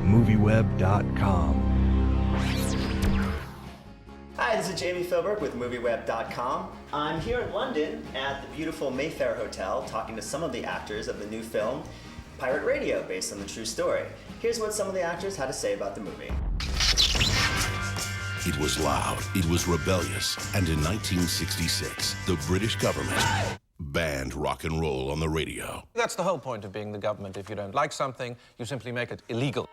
MovieWeb.com. Hi, this is Jamie Philbrook with MovieWeb.com. I'm here in London at the beautiful Mayfair Hotel talking to some of the actors of the new film, Pirate Radio, based on the true story. Here's what some of the actors had to say about the movie. It was loud, it was rebellious, and in 1966, the British government banned rock and roll on the radio. That's the whole point of being the government. If you don't like something, you simply make it illegal.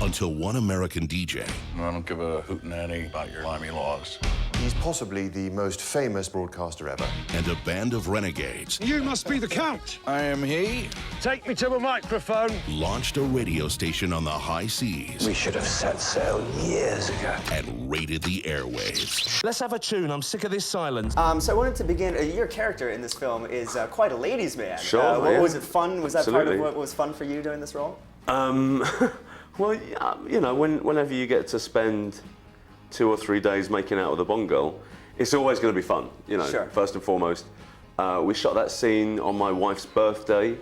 Until one American DJ... I don't give a hootenanny about your limey laws. He's possibly the most famous broadcaster ever. And a band of renegades... You must be the Count. I am he. Take me to the microphone. ...launched a radio station on the high seas. We should have set sail years ago. And raided the airwaves. Let's have a tune. I'm sick of this silence. So I wanted to begin, your character in this film is quite a ladies' man. Sure, Was it fun? Was that Absolutely. part of what was fun for you doing this role? Well, you know, whenever you get to spend 2 or 3 days making out with a Bond girl, it's always going to be fun, you know, Sure. First and foremost. We shot that scene on my wife's birthday,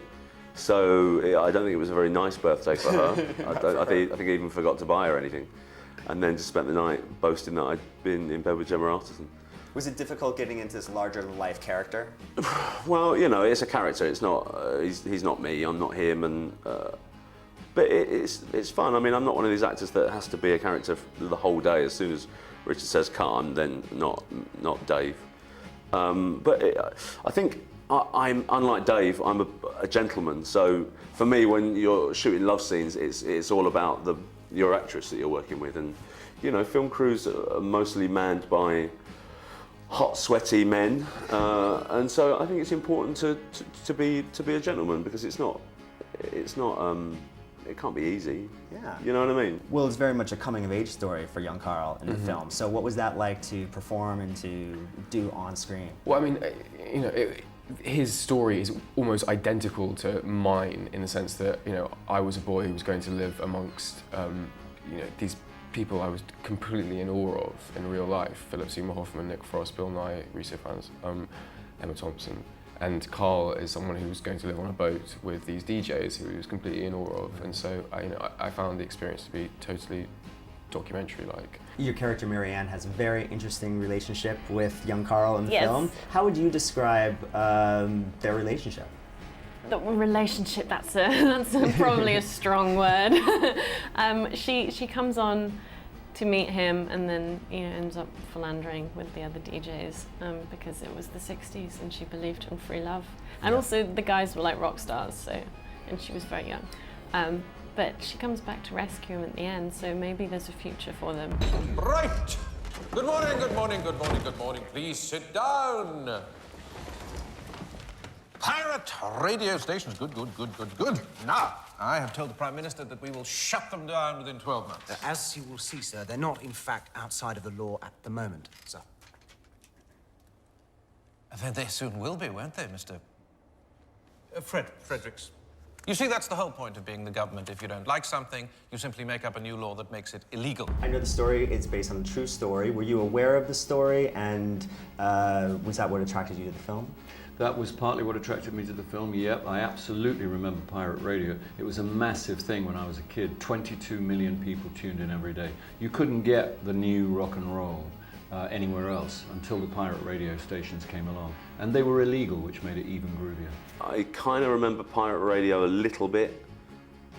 so I don't think it was a very nice birthday for her. I think I even forgot to buy her anything. And then just spent the night boasting that I'd been in bed with Gemma Arterton. Was it difficult getting into this larger-than-life character? Well, you know, it's a character. It's not. He's not me. I'm not him. And but it's fun. I mean, I'm not one of these actors that has to be a character the whole day. As soon as Richard says "cut," I'm then not Dave. But I think I'm unlike Dave. I'm a gentleman. So for me, when you're shooting love scenes, it's all about your actress that you're working with. And you know, film crews are mostly manned by hot, sweaty men, and so I think it's important to be a gentleman, because it can't be easy. Yeah. You know what I mean? Well, it's very much a coming-of-age story for young Carl in the film. So what was that like to perform and to do on screen? Well, I mean, you know, his story is almost identical to mine in the sense that, you know, I was a boy who was going to live amongst, you know, these people I was completely in awe of in real life. Philip Seymour Hoffman, Nick Frost, Bill Nighy, Rhys Ifans, Emma Thompson. And Carl is someone who was going to live on a boat with these DJs who he was completely in awe of. And so I found the experience to be totally documentary-like. Your character, Marianne, has a very interesting relationship with young Carl in the Yes. film. How would you describe their relationship? The relationship, that's probably a strong word. She comes on to meet him and then ends up philandering with the other DJs because it was the 60s and she believed in free love. And also the guys were like rock stars, and she was very young. But she comes back to rescue him at the end, so maybe there's a future for them. Right. Good morning, good morning, good morning, good morning. Please sit down. Pirate radio stations. Good, good, good, good, good. Now, I have told the Prime Minister that we will shut them down within 12 months. As you will see, sir, they're not, in fact, outside of the law at the moment, sir. Then they soon will be, won't they, Mr. Fredericks? You see, that's the whole point of being the government. If you don't like something, you simply make up a new law that makes it illegal. I know the story is based on a true story. Were you aware of the story, and was that what attracted you to the film? That was partly what attracted me to the film. Yep, I absolutely remember Pirate Radio. It was a massive thing when I was a kid. 22 million people tuned in every day. You couldn't get the new rock and roll anywhere else until the pirate radio stations came along. And they were illegal, which made it even groovier. I kind of remember Pirate Radio a little bit.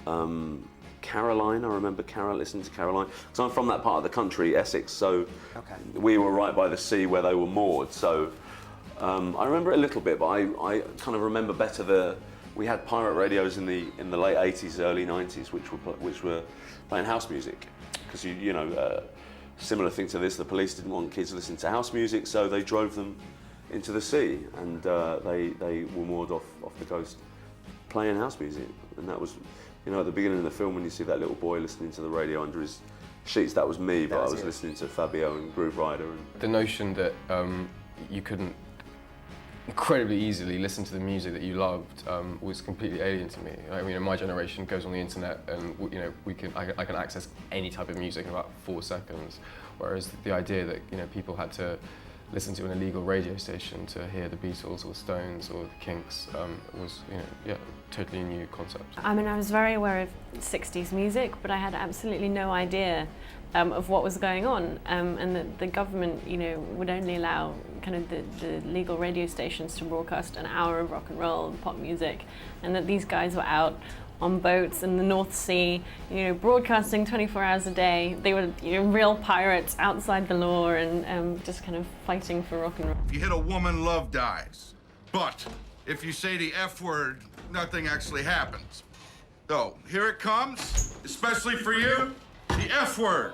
Caroline, I remember listening to Caroline. Because I'm from that part of the country, Essex, so we were right by the sea where they were moored. So I remember it a little bit, but I kind of remember better we had pirate radios in the late 80s, early 90s, which were playing house music. Because you know, similar thing to this, the police didn't want kids listening to house music, so they drove them into the sea, and they were moored off the coast playing house music. And that was, you know, at the beginning of the film when you see that little boy listening to the radio under his sheets, that was me, but I was listening to Fabio and Groove Rider. The notion that you couldn't incredibly easily listen to the music that you loved was completely alien to me. I mean, my generation goes on the internet and I can access any type of music in about 4 seconds, whereas the idea that people had to listen to an illegal radio station to hear the Beatles or Stones or the Kinks was, totally new concept. I mean, I was very aware of 60s music, but I had absolutely no idea of what was going on, and that the government, would only allow kind of the legal radio stations to broadcast an hour of rock and roll and pop music, and that these guys were out on boats in the North Sea, broadcasting 24 hours a day. They were, real pirates outside the law and just kind of fighting for rock and roll. If you hit a woman, love dies. But if you say the F word, nothing actually happens. So, here it comes, especially for you, the F word.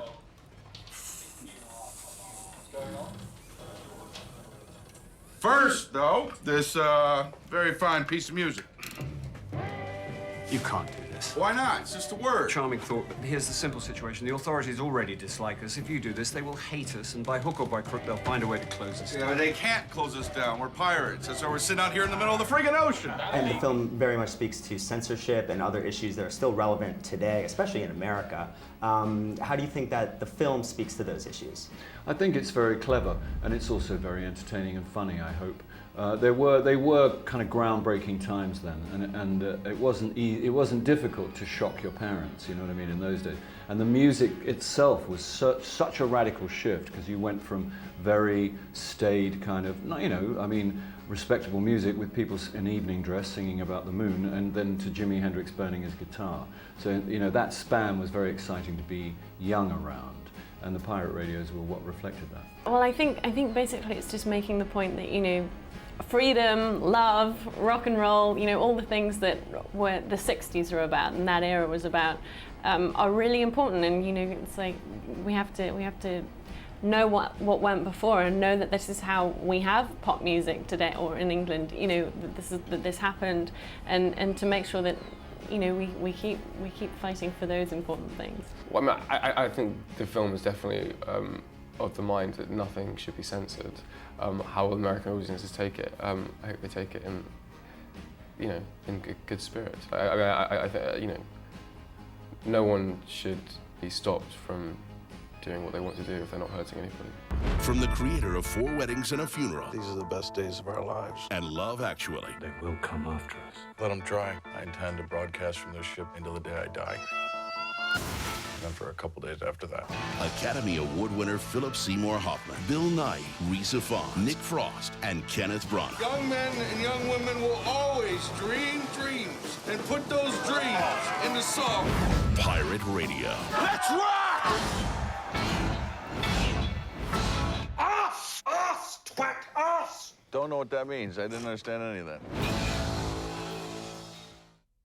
First, though, this very fine piece of music. You can't do this. Why not? It's just a word. Charming thought, but here's the simple situation. The authorities already dislike us. If you do this, they will hate us, and by hook or by crook, they'll find a way to close us down. Yeah, they can't close us down. We're pirates. That's why we're sitting out here in the middle of the friggin' ocean. And the film very much speaks to censorship and other issues that are still relevant today, especially in America. How do you think that the film speaks to those issues? I think it's very clever, and it's also very entertaining and funny, I hope. They were kind of groundbreaking times then, and it wasn't difficult to shock your parents, you know what I mean, in those days. And the music itself was such a radical shift, because you went from very staid kind of, respectable music with people in evening dress singing about the moon, and then to Jimi Hendrix burning his guitar. So, that span was very exciting to be young around. And the pirate radios were what reflected that. Well, I think basically it's just making the point that, freedom, love, rock and roll, all the things that were the 60s were about and that era was about, are really important. And it's like we have to know what went before and know that this is how we have pop music today, or in England, that this happened, and to make sure that we keep fighting for those important things. Well, I think the film is definitely of the mind that nothing should be censored. How will American audiences take it? I hope they take it in good spirit. I think no one should be stopped from doing what they want to do if they're not hurting anybody. From the creator of 4 Weddings and a Funeral. These are the best days of our lives. And Love Actually. They will come after us. Let them try. I intend to broadcast from this ship until the day I die. And then for a couple days after that. Academy Award winner Philip Seymour Hoffman, Bill Nighy, Risa Fahn, Nick Frost, and Kenneth Branagh. Young men and young women will always dream dreams and put those dreams into song. Pirate Radio. Let's rock! Us! Twat us! Don't know what that means. I didn't understand any of that.